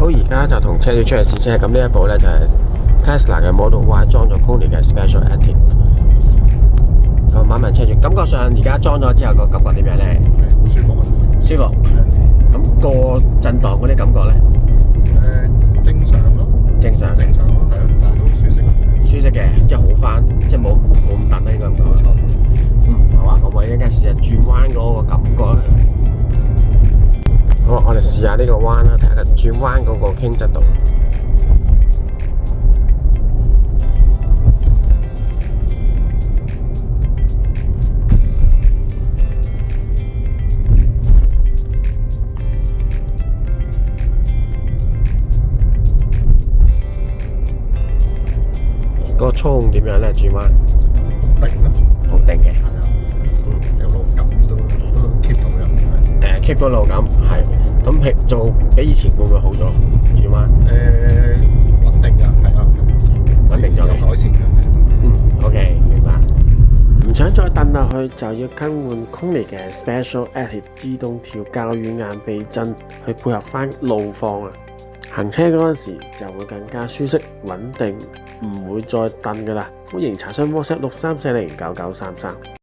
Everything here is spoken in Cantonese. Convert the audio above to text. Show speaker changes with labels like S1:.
S1: 好，而家就同車主出去試車。咁呢一部呢，就係 Tesla 嘅 Model Y 裝咗 KONI 嘅 Special Active。我問一問車主，感覺上而家裝咗之後個感覺點樣呢？
S2: 好舒服啊！
S1: 舒服。咁個震盪嗰啲感覺呢？
S2: 正常咯。正常咯，係啊，但都舒適。
S1: 舒適嘅，即係好翻，即係冇咁突啦，應該咁講。
S2: 冇錯。
S1: 好啊，我一陣間試下轉彎嗰個感覺啦。好，我哋試下呢個彎啦，睇下轉彎嗰個傾側度。個操控點樣咧？轉彎
S2: 定咯，
S1: 好定嘅。
S2: 係啊，有路感都 keep 到嘅。
S1: keep 到路感係。咁做比以前會唔會好咗？轉彎
S2: 穩定㗎，係啊，
S1: 穩定咗嘅，
S2: 有改善嘅。
S1: OK， 明白。唔想再蹬落去，就要更換 KONI 嘅 Special Active 自動調較軟硬避震，去配合翻路況啊！行車嗰陣時就會更加舒適穩定，唔會再蹬㗎喇。歡迎查詢 WhatsApp 63409933。